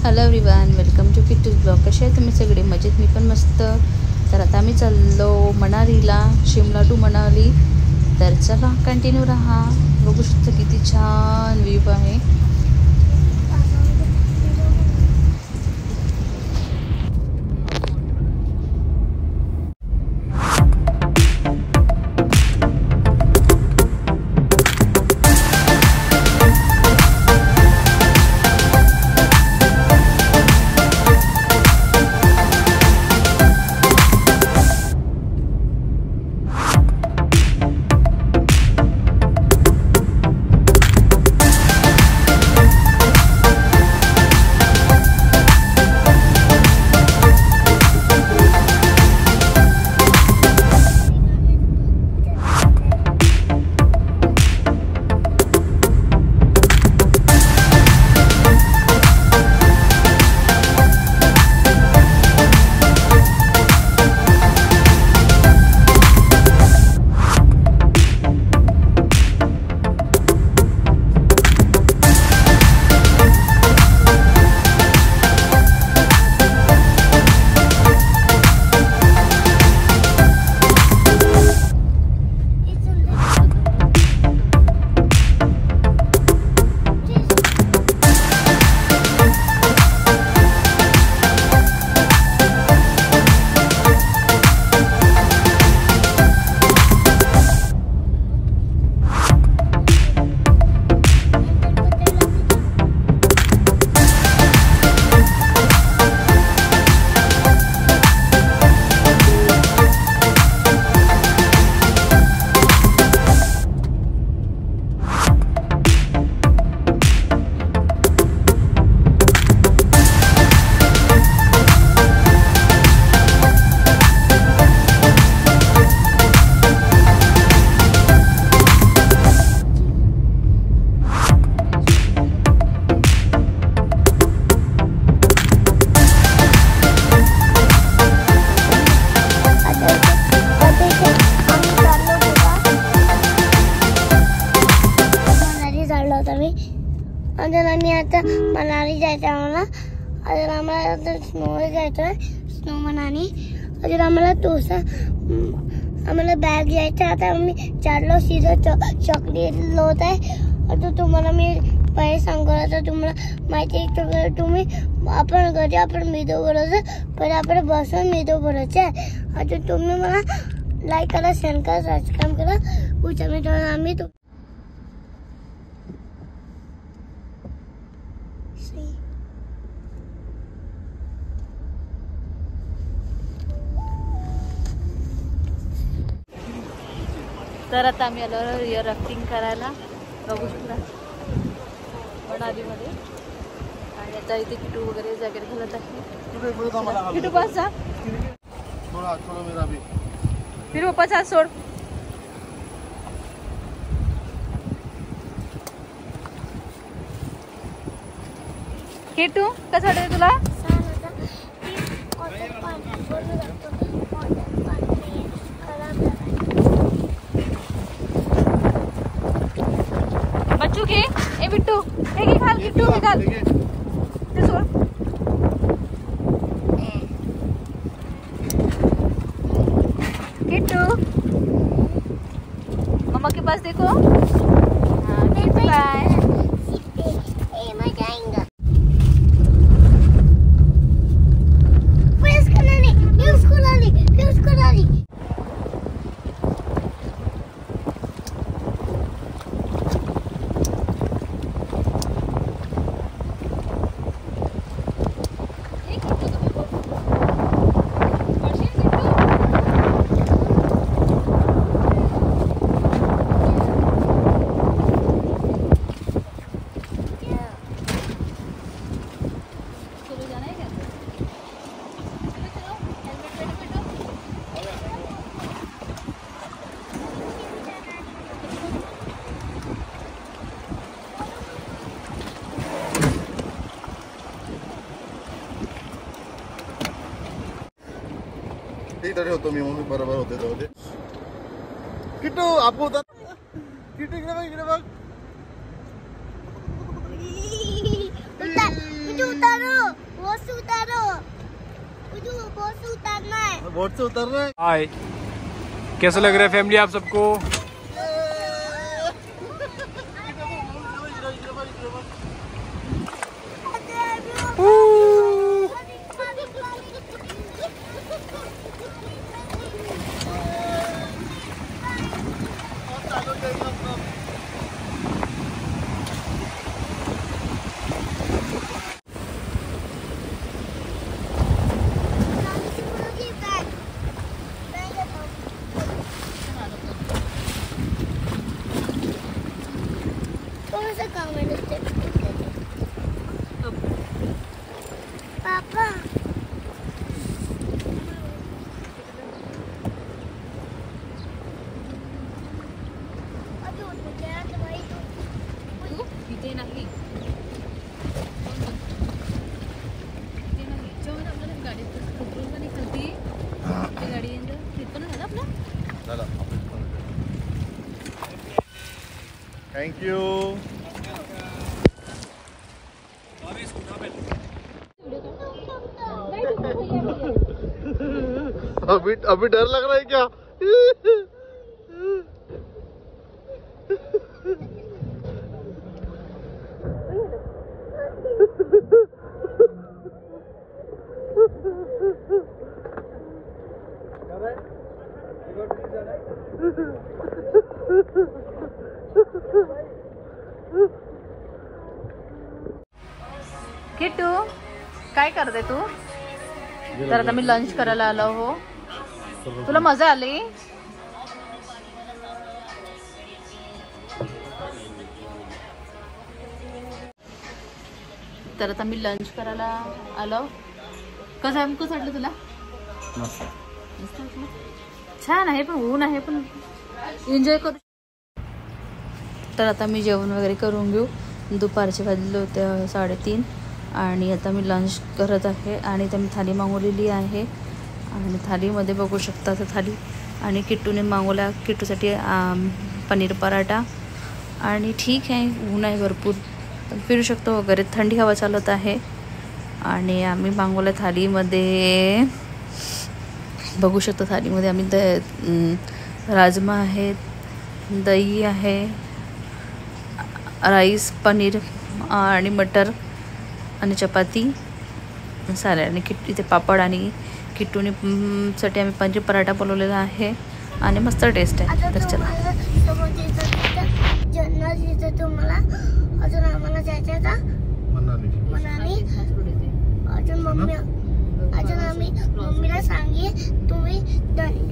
Hello everyone, welcome to Kittu's blog. कसे आहे तुम्ही सगळे? मजेत? मी पण मस्त. तर आता आम्ही चाललो मनालीला, शिमला टू मनाली. तर चला कंटिन्यू राहा. बघू शकता किती छान व्ह्यू आहे. आम्ही आता मनाली जायचं आम्हाला. अजून आम्हाला स्नो जायचं आहे, स्नो मनाली. अजून आम्हाला बॅग घ्यायचं. आता आम्ही चाललो सीधं चॉकलेट लोत आहे. आता तुम्हाला मी पहिले सांगतो, तर तुम्हाला माहिती आहे तुम्ही आपण घरी आपण मेदो भरायचं, पहिले आपण बसून मेदो भरायचं आहे. आता तुम्ही मला लाईक करा, शेअर करा, सबस्क्राईब करा. पुढच्या मित्रांना आम्ही तर आता आम्ही आलो रिअर राफ्टिंग करायला. बघू शकता मनालीमध्ये. आणि आता इथे किटू वगैरे जॅकेट घालत आहे. किटू पास जा, फिर पप्पाचा हात सोड. किटू कसं वाटतं तुला? बच्चू घे, ए बिट्टू हे घे, घाल किट्टू, हे घाल ते सोड. किट्टू मम्मा के पास देखो. हाँ बाय. इकडे होतो मी, मम्मी बरोबर होते जाऊ दे. किट्टू आपू होता. किट्टू इकडे बघ, इकडे बघ. उतारना है। बोट से उतर रहे हैं। हाय, कैसा लग रहा है फैमिली आप सबको? पापा इथे नाही गाडीत खालती गाडी पण झालं आपलं. चला थँक्यू. अभी डर लग रहा है क्या? किट्टू काय करते तू? तर आता मी लंच करायला आलो हो. तुला मजा आली? तर आता मी लंच करायला आलो. कसं वाटलं तुला? मस्त वाटलं. छान आहे पण ऊन आहे पण एन्जॉय करू. तर आता मी जेवण वगैरे करून घेऊ. दुपारचे वाजले होते 3:30 आणि आता मी लंच करत आहे आणि आता मी थाली मागवलेली आहे आणि थालीमध्ये बघू शकता तर थाली आणि किट्टूने मागवला किट्टूसाठी पनीर पराठा आणि ठीक आहे ऊन आहे भरपूर पण फिरू शकतो वगैरे थंडी हवा चालत आहे आणि आम्ही मागवल्या थालीमध्ये बघू शकतो थालीमध्ये आम्ही राजमा आहे दही आहे राईस पनीर आणि मटर आणि चपाती सॅलड आणि इथे पापड आणि किट्टूने साठी आम्ही पनीर पराठा बोलवलेला आहे आणि मस्त टेस्ट आहे. तर चला तुम्हाला अजून आम्हाला जायचं का मनाली अजून आम्ही मम्मीला सांगे तुम्ही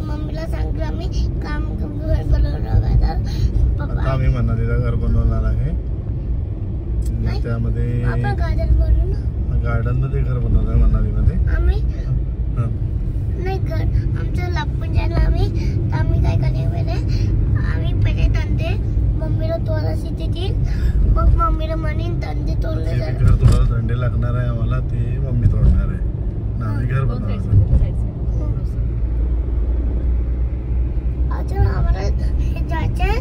मम्मीला सांगू आम्ही काम घर बनवणार पप्पा आम्ही मनालीला घर बनवणार आहे. त्यामध्ये आपण गार्डन मध्ये घर बनवणार आहे मनालीमध्ये. आम्ही नाही घर आमचं लापून जायला आम्ही काय करणार आम्ही पहिले धंदे मम्मीला तोडायला देतील मग मम्मीला म्हणेन धंदे तोडले घर तुम्हाला धंदे लागणार आहे आम्हाला ते मम्मी तोडणार आहे ना आम्ही घर बनवणार. अजून आम्हाला हे जायचंय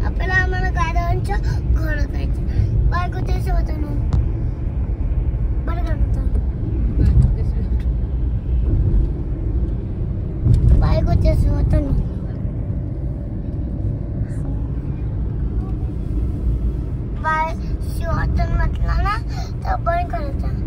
आपल्याला आम्हाला गार्डनचं घर करायचं बायको तेच होतं ना बरं का बायको तेच होतं ना बाय शिवतन म्हटलं ना तर बंद करायचं.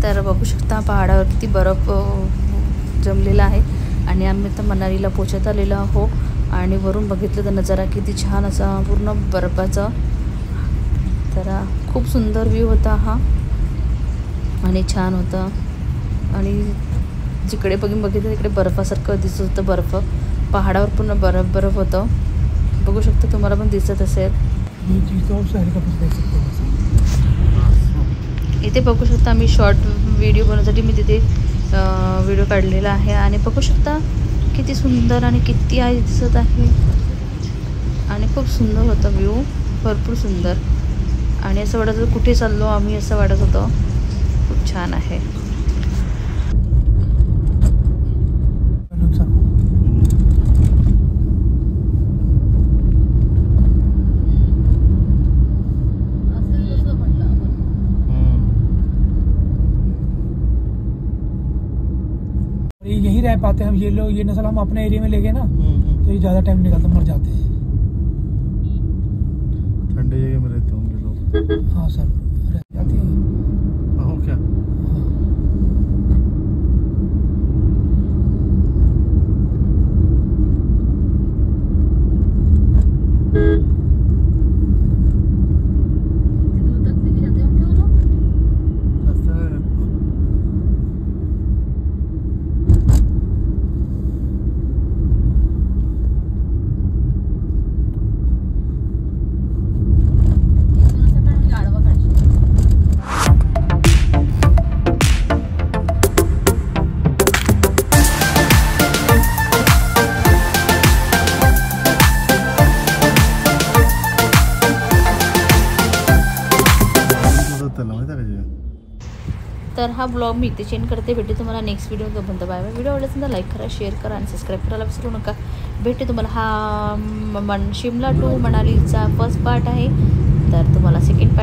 तर बघू शकता पहाडावर किती बर्फ जमलेला आहे आणि आम्ही आता मनालीला पोहोचत आलेलो आहो आणि वरून बघितलं तर नजारा किती छान असा पूर्ण बर्फाचा. तर खूप सुंदर व्ह्यू होता हा आणि छान होता आणि जिकडे बघितलं तिकडे बर्फासारखं दिसत होतं. बर्फ पहाडावर पूर्ण बर्फ होतं. बघू शकता तुम्हाला पण दिसत असेल. इथे बघू शकता आम्ही शॉर्ट व्हिडिओ बनवण्यासाठी मी तिथे व्हिडिओ काढलेला आहे आणि बघू शकता किती सुंदर आणि किती आहे दिसत आहे आणि खूप सुंदर होता व्ह्यू भरपूर सुंदर आणि असं वाटत होतं कुठे चाललो आम्ही, असं वाटत होतं. खूप छान आहे. यही रह पाते हैं हम, ये लोग, ये नस्ल हम अपने एरिया में ले गए ना तो ये ज्यादा टाइम निकालते, मर जाते हैं. ठंडे जगह में रहते होंगे लोग. हाँ सर, रह जाते हैं. हाँ क्या तर हा ब्लॉग मी इथे चेंज करते. भेटते तुम्हाला नेक्स्ट व्हिडिओ. तोपर्यंत बाय बाय. व्हिडिओ आवडला असेल तर लाईक करा, शेअर करा आणि सबस्क्राईब करायला विसरू नका. भेटते तुम्हाला. हा शिमला टू मनालीचा फर्स्ट पार्ट आहे. तर तुम्हाला सेकंड पार्ट